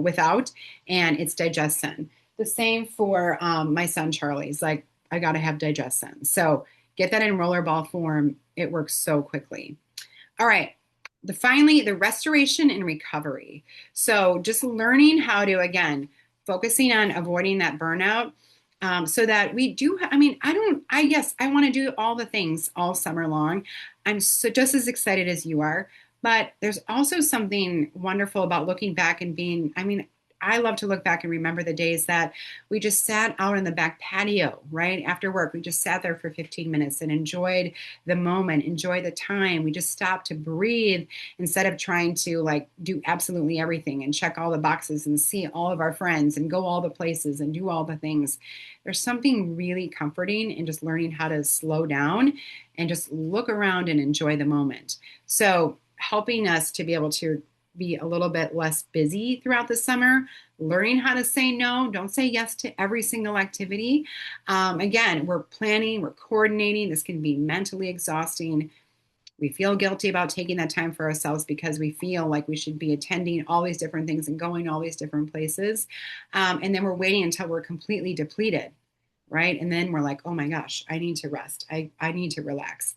without? And it's digestion. The same for my son, Charlie's. Like, I got to have digestion. So get that in rollerball form. It works so quickly. All right. Finally, the restoration and recovery. So just learning how to, again, focusing on avoiding that burnout. So that we do, I want to do all the things all summer long. I'm just as excited as you are, but there's also something wonderful about looking back and being, I love to look back and remember the days that we just sat out on the back patio, right? After work, we just sat there for 15 minutes and enjoyed the moment, enjoyed the time. We just stopped to breathe instead of trying to like do absolutely everything and check all the boxes and see all of our friends and go all the places and do all the things. There's something really comforting in just learning how to slow down and just look around and enjoy the moment. So, helping us to be able to be a little bit less busy throughout the summer, learning how to say no. Don't say yes to every single activity. Again, we're planning, we're coordinating. This can be mentally exhausting. We feel guilty about taking that time for ourselves because we feel like we should be attending all these different things and going all these different places. And then we're waiting until we're completely depleted, right? And then we're like, oh my gosh, I need to rest. I need to relax.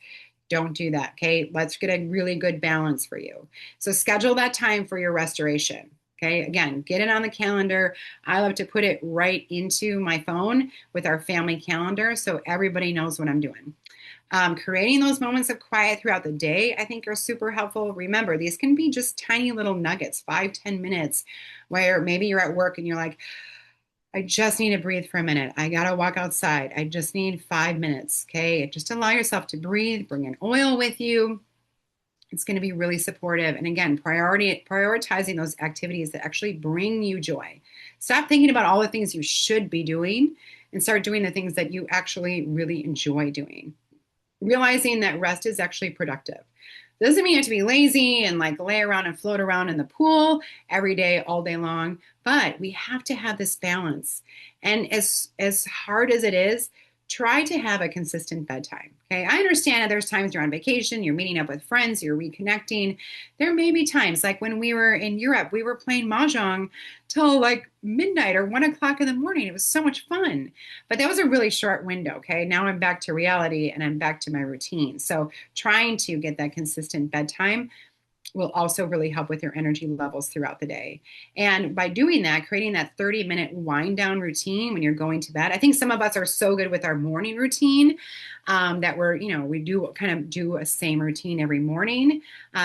Don't do that. Okay. Let's get a really good balance for you. So schedule that time for your restoration. Okay. Again, get it on the calendar. I love to put it right into my phone with our family calendar so everybody knows what I'm doing. Creating those moments of quiet throughout the day, I think, are super helpful. Remember, these can be just tiny little nuggets, 5, 10 minutes, where maybe you're at work and you're like, I just need to breathe for a minute. I got to walk outside. I just need 5 minutes. Okay. Just allow yourself to breathe, bring an oil with you. It's going to be really supportive. And again, prioritizing those activities that actually bring you joy. Stop thinking about all the things you should be doing and start doing the things that you actually really enjoy doing. Realizing that rest is actually productive. Doesn't mean you have to be lazy and like lay around and float around in the pool every day, all day long, but we have to have this balance. And as hard as it is, try to have a consistent bedtime. Okay. I understand that there's times you're on vacation, you're meeting up with friends, you're reconnecting. There may be times like when we were in Europe, we were playing mahjong till like midnight or 1 o'clock in the morning. It was so much fun, but that was a really short window. Okay. Now I'm back to reality and I'm back to my routine. So trying to get that consistent bedtime will also really help with your energy levels throughout the day. And by doing that, creating that 30-minute wind down routine when you're going to bed. I think some of us are so good with our morning routine that we do kind of do a same routine every morning.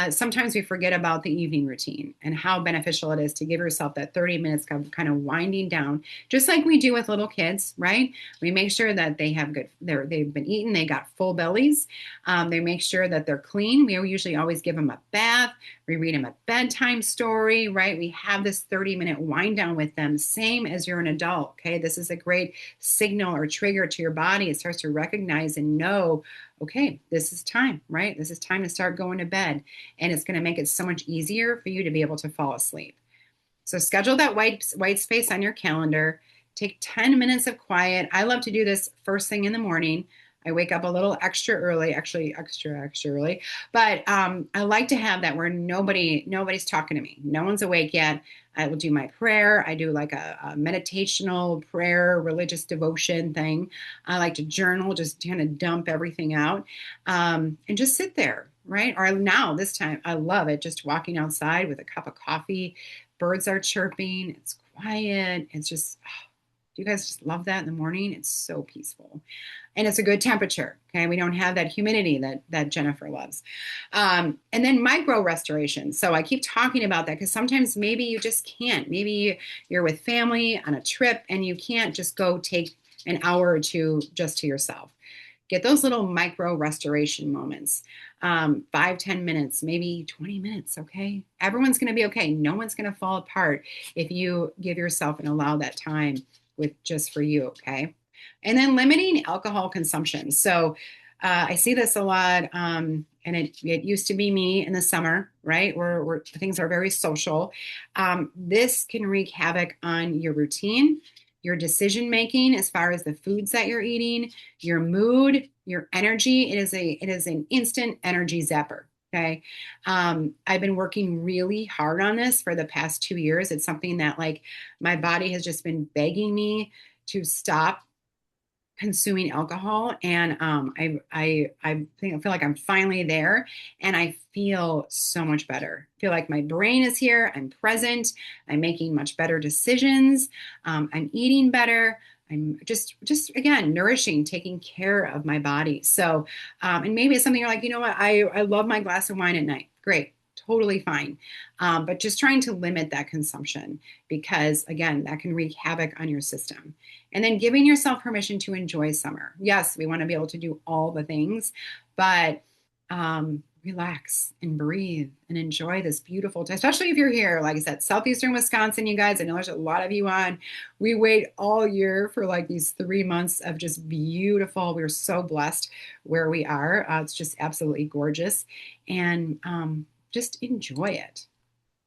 Sometimes we forget about the evening routine and how beneficial it is to give yourself that 30 minutes of kind of winding down, just like we do with little kids, right? We make sure that they have they've been eaten, they got full bellies. They make sure that they're clean. We usually always give them a bath. We read them a bedtime story, right? We have this 30-minute wind down with them, same as you're an adult. Okay. This is a great signal or trigger to your body. It starts to recognize and know, okay, this is time, right? This is time to start going to bed. And it's going to make it so much easier for you to be able to fall asleep. So schedule that white space on your calendar. Take 10 minutes of quiet. I love to do this first thing in the morning. I wake up a little extra early, actually extra early, but I like to have that where nobody's talking to me. No one's awake yet. I will do my prayer. I do like a meditational prayer, religious devotion thing. I like to journal, just kind of dump everything out and just sit there, right? Or now this time, I love it, just walking outside with a cup of coffee. Birds are chirping. It's quiet. It's just, do you guys just love that in the morning? It's so peaceful. And it's a good temperature. Okay. We don't have that humidity that Jennifer loves. And then micro restoration. So I keep talking about that because sometimes maybe you just can't. Maybe you're with family on a trip and you can't just go take an hour or two just to yourself. Get those little micro restoration moments, 5, 10 minutes, maybe 20 minutes. Okay. Everyone's going to be okay. No one's going to fall apart if you give yourself and allow that time with just for you. Okay. And then limiting alcohol consumption. So I see this a lot. And it used to be me in the summer, right? Where things are very social. This can wreak havoc on your routine, your decision making as far as the foods that you're eating, your mood, your energy. It is an instant energy zapper. Okay. I've been working really hard on this for the past 2 years. It's something that like my body has just been begging me to stop consuming alcohol. And I feel like I'm finally there and I feel so much better. I feel like my brain is here. I'm present. I'm making much better decisions. I'm eating better. I'm just again, nourishing, taking care of my body. So, and maybe it's something you're like, you know what? I love my glass of wine at night. Great. totally fine. But just trying to limit that consumption because, again, that can wreak havoc on your system. And then giving yourself permission to enjoy summer. Yes, we want to be able to do all the things, but relax and breathe and enjoy this beautiful time, especially if you're here, like I said, southeastern Wisconsin, you guys. I know there's a lot of you on. We wait all year for like these 3 months of just beautiful. We're so blessed where we are. It's just absolutely gorgeous. And just enjoy it.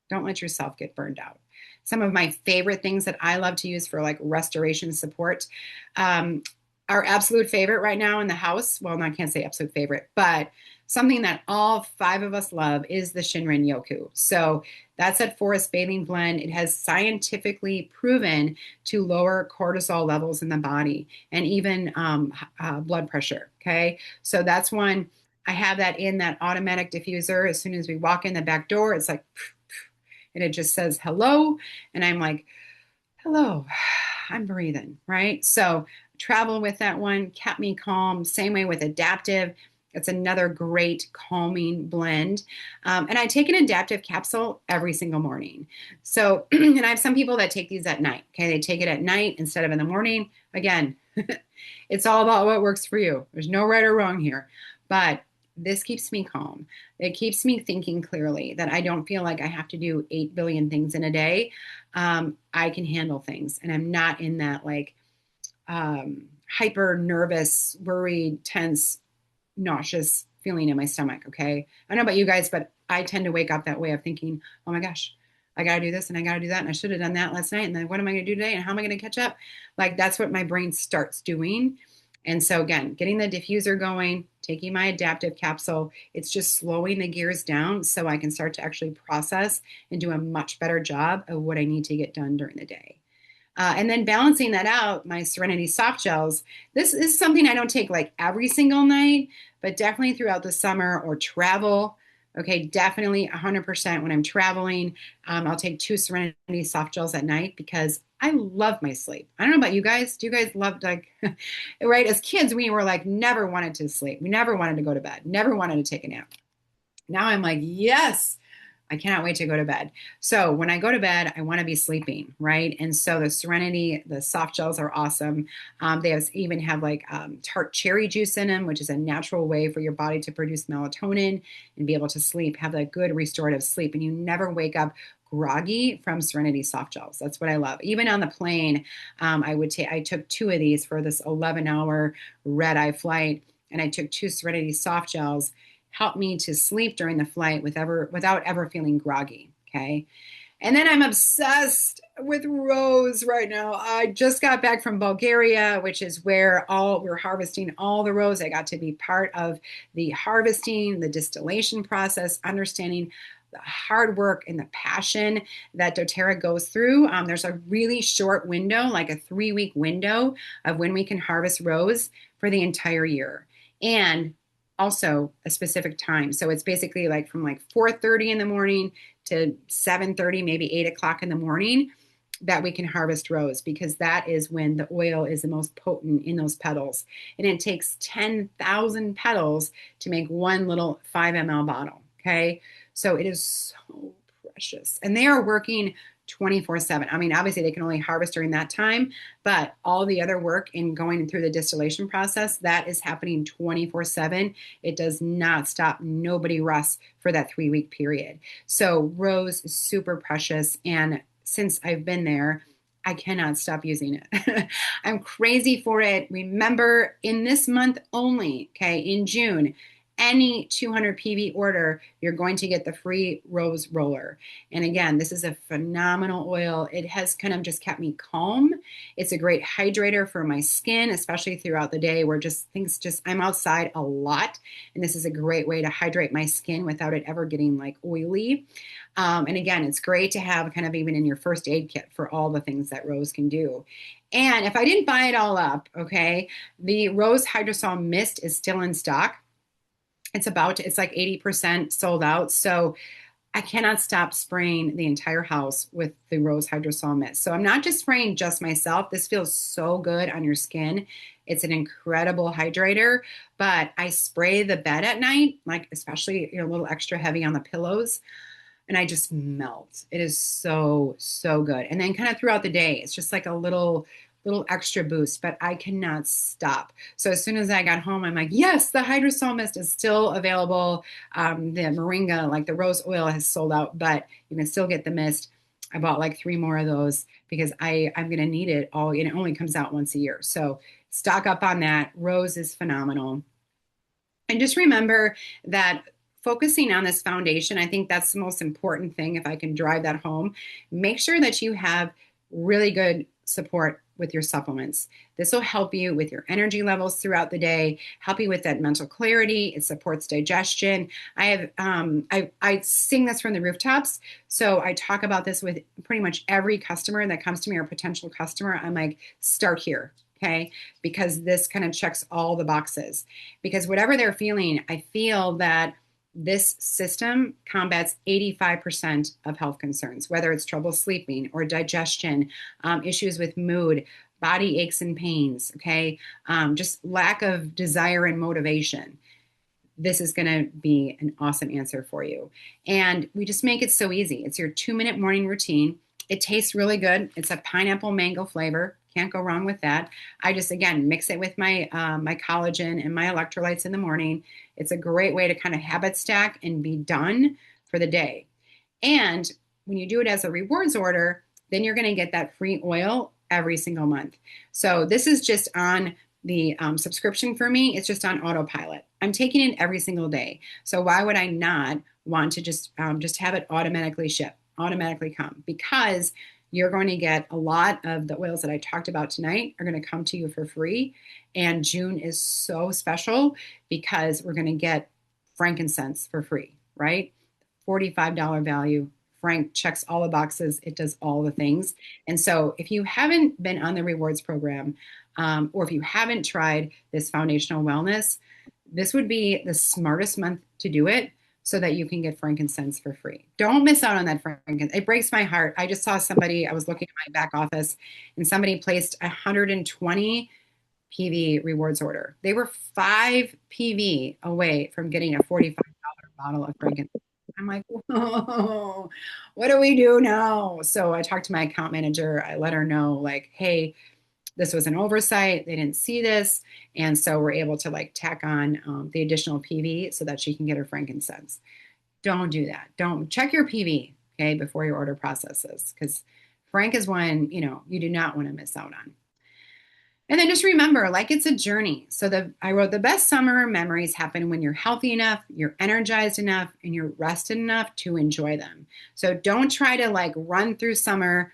Don't let yourself get burned out. Some of my favorite things that I love to use for like restoration support. Our absolute favorite right now in the house, well, I can't say absolute favorite, but something that all 5 of us love is the Shinrin Yoku. So that's that forest bathing blend. It has scientifically proven to lower cortisol levels in the body and even blood pressure. Okay. So that's one. I have that in that automatic diffuser. As soon as we walk in the back door, it's like, and it just says hello. And I'm like, hello, I'm breathing, right? So travel with that one, kept me calm. Same way with adaptive. It's another great calming blend. And I take an adaptive capsule every single morning. So, and I have some people that take these at night. Okay. They take it at night instead of in the morning. Again, it's all about what works for you. There's no right or wrong here. But this keeps me calm. It keeps me thinking clearly that I don't feel like I have to do 8 billion things in a day. I can handle things. And I'm not in that like hyper nervous, worried, tense, nauseous feeling in my stomach. Okay. I don't know about you guys, but I tend to wake up that way of thinking, oh my gosh, I got to do this and I got to do that. And I should have done that last night. And then what am I going to do today? And how am I going to catch up? Like that's what my brain starts doing. And so again, getting the diffuser going, taking my adaptive capsule, it's just slowing the gears down so I can start to actually process and do a much better job of what I need to get done during the day. And then balancing that out, my Serenity soft gels. This is something I don't take like every single night, but definitely throughout the summer or travel. Okay, definitely 100% when I'm traveling. I'll take 2 Serenity soft gels at night because I love my sleep. I don't know about you guys. Do you guys love like, right? As kids, we were like never wanted to sleep. We never wanted to go to bed, never wanted to take a nap. Now I'm like, yes, I cannot wait to go to bed. So when I go to bed, I want to be sleeping, right? And so the Serenity, the soft gels are awesome. Even have like tart cherry juice in them, which is a natural way for your body to produce melatonin and be able to sleep, have that good restorative sleep. And you never wake up groggy from Serenity soft gels. That's what I love. Even on the plane, I took 2 of these for this 11-hour red eye flight, and I took 2 Serenity soft gels. Helped me to sleep during the flight without ever feeling groggy. Okay. And then I'm obsessed with rose right now. I just got back from Bulgaria, which is where we're harvesting all the rose. I got to be part of the harvesting, the distillation process, understanding the hard work and the passion that doTERRA goes through. There's a really short window, like a 3-week window of when we can harvest rose for the entire year. And also a specific time. So it's basically like from like 4:30 in the morning to 7:30, maybe 8 o'clock in the morning that we can harvest rose because that is when the oil is the most potent in those petals. And it takes 10,000 petals to make one little 5 ml bottle. Okay. So it is so precious. And they are working 24/7. I mean, obviously they can only harvest during that time, but all the other work in going through the distillation process, that is happening 24/7. It does not stop. Nobody rests for that 3-week period. So rose is super precious. And since I've been there, I cannot stop using it. I'm crazy for it. Remember, in this month only, okay, in June, any 200 PV order, you're going to get the free rose roller. And again, this is a phenomenal oil. It has kind of just kept me calm. It's a great hydrator for my skin, especially throughout the day where I'm outside a lot. And this is a great way to hydrate my skin without it ever getting like oily. And again, it's great to have kind of even in your first aid kit for all the things that rose can do. And if I didn't buy it all up, okay, the Rose Hydrosol Mist is still in stock. It's like 80% sold out. So I cannot stop spraying the entire house with the Rose Hydrosol Mist. So I'm not just spraying just myself. This feels so good on your skin. It's an incredible hydrator, but I spray the bed at night, like especially a little extra heavy on the pillows. and I just melt. It is so, so good. And then kind of throughout the day, it's just like a little extra boost, but I cannot stop. So as soon as I got home, I'm like, yes, the hydrosol mist is still available. The moringa, like the rose oil, has sold out, but you can still get the mist. I bought like 3 more of those because I'm gonna need it all, and it only comes out once a year. So stock up on that. Rose is phenomenal. And just remember that focusing on this foundation, I think that's the most important thing. If I can drive that home, make sure that you have really good support with your supplements. This will help you with your energy levels throughout the day, help you with that mental clarity. It supports digestion. I sing this from the rooftops. So I talk about this with pretty much every customer that comes to me or potential customer. I'm like, start here. Okay, because this kind of checks all the boxes. Because whatever they're feeling, I feel that this system combats 85% of health concerns, whether it's trouble sleeping or digestion, issues with mood, body aches and pains, okay, just lack of desire and motivation. This is going to be an awesome answer for you. And we just make it so easy. It's your 2-minute morning routine. It tastes really good. It's a pineapple mango flavor. Can't go wrong with that. I just, again, mix it with my collagen and my electrolytes in the morning. It's a great way to kind of habit stack and be done for the day. And when you do it as a rewards order, then you're going to get that free oil every single month. So this is just on the subscription for me. It's just on autopilot. I'm taking it every single day. So why would I not want to just have it automatically ship, automatically come? Because you're going to get a lot of the oils that I talked about tonight are going to come to you for free. And June is so special because we're going to get frankincense for free, right? $45 value. Frank checks all the boxes. It does all the things. And so if you haven't been on the rewards program, or if you haven't tried this foundational wellness, this would be the smartest month to do it so that you can get frankincense for free. Don't miss out on that frankincense. It breaks my heart. I just saw somebody, I was looking at my back office, and somebody placed 120 PV rewards order. They were 5 PV away from getting a $45 bottle of frankincense. I'm like, whoa, what do we do now? So I talked to my account manager. I let her know, like, hey, this was an oversight. They didn't see this. And so we're able to like tack on the additional PV so that she can get her frankincense. Don't do that. Don't check your PV, okay, before your order processes, because Frank is one, you do not want to miss out on. And then just remember, like it's a journey. So I wrote the best summer memories happen when you're healthy enough, you're energized enough, and you're rested enough to enjoy them. So don't try to like run through summer,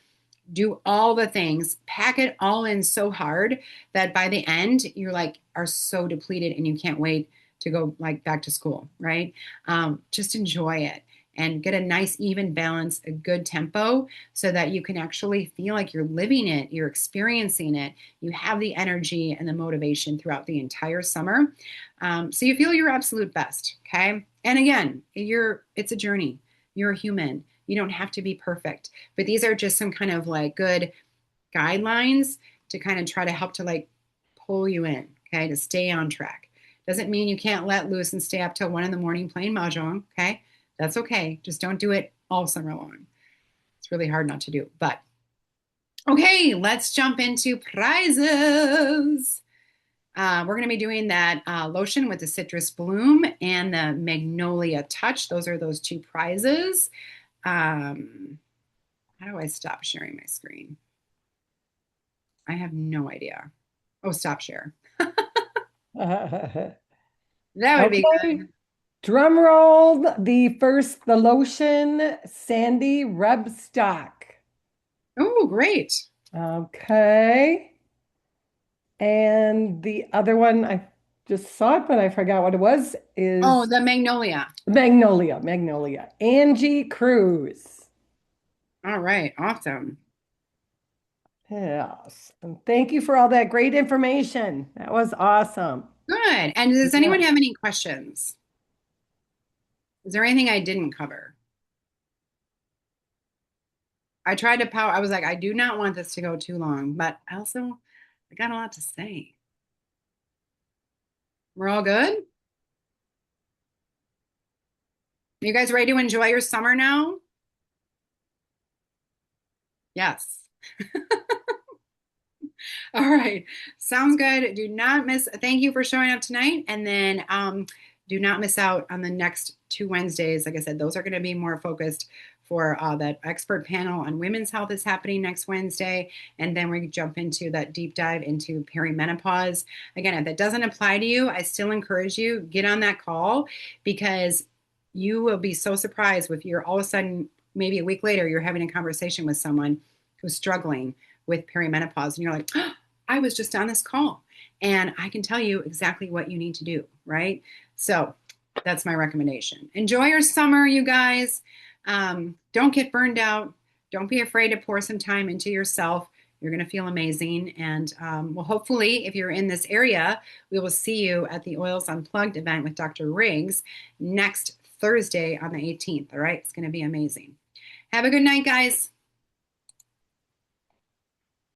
do all the things, pack it all in so hard that by the end you're like are so depleted and you can't wait to go like back to school, right? Just enjoy it and get a nice even balance, a good tempo so that you can actually feel like you're living it, you're experiencing it, you have the energy and the motivation throughout the entire summer. So you feel your absolute best, okay? And again, it's a journey. You're a human. You don't have to be perfect, but these are just some kind of like good guidelines to kind of try to help to like pull you in, okay, to stay on track. Doesn't mean you can't let loose and stay up till 1 in the morning playing mahjong, okay? That's okay. Just don't do it all summer long. It's really hard not to do. But okay, let's jump into prizes. We're going to be doing that lotion with the citrus bloom and the magnolia touch. Those are those 2 prizes. How do I stop sharing my screen? I have no idea. Oh, stop share. That would be Okay, good. drum roll. The lotion, Sandy Rub Stock. Oh, great. Okay. And the other one, I just saw it, but I forgot what it was, Oh, is the magnolia. Magnolia. Angie Cruz. All right, awesome. Yes. And thank you for all that great information. That was awesome. Good. And does Yeah. anyone have any questions? Is there anything I didn't cover? I tried to power, I was like, I do not want this to go too long, but I got a lot to say. We're all good? You guys ready to enjoy your summer now? Yes. All right. Sounds good. Do not miss. Thank you for showing up tonight. And then do not miss out on the next 2 Wednesdays. Like I said, those are going to be more focused for that expert panel on women's health is happening next Wednesday. And then we jump into that deep dive into perimenopause. Again, if that doesn't apply to you, I still encourage you, get on that call because you will be so surprised if you're all of a sudden, maybe a week later, you're having a conversation with someone who's struggling with perimenopause and you're like, oh, I was just on this call and I can tell you exactly what you need to do, right? So that's my recommendation. Enjoy your summer, you guys. Don't get burned out. Don't be afraid to pour some time into yourself. You're going to feel amazing. And well, hopefully, if you're in this area, we will see you at the Oils Unplugged event with Dr. Riggs next Thursday on the 18th. All right. It's going to be amazing. Have a good night, guys.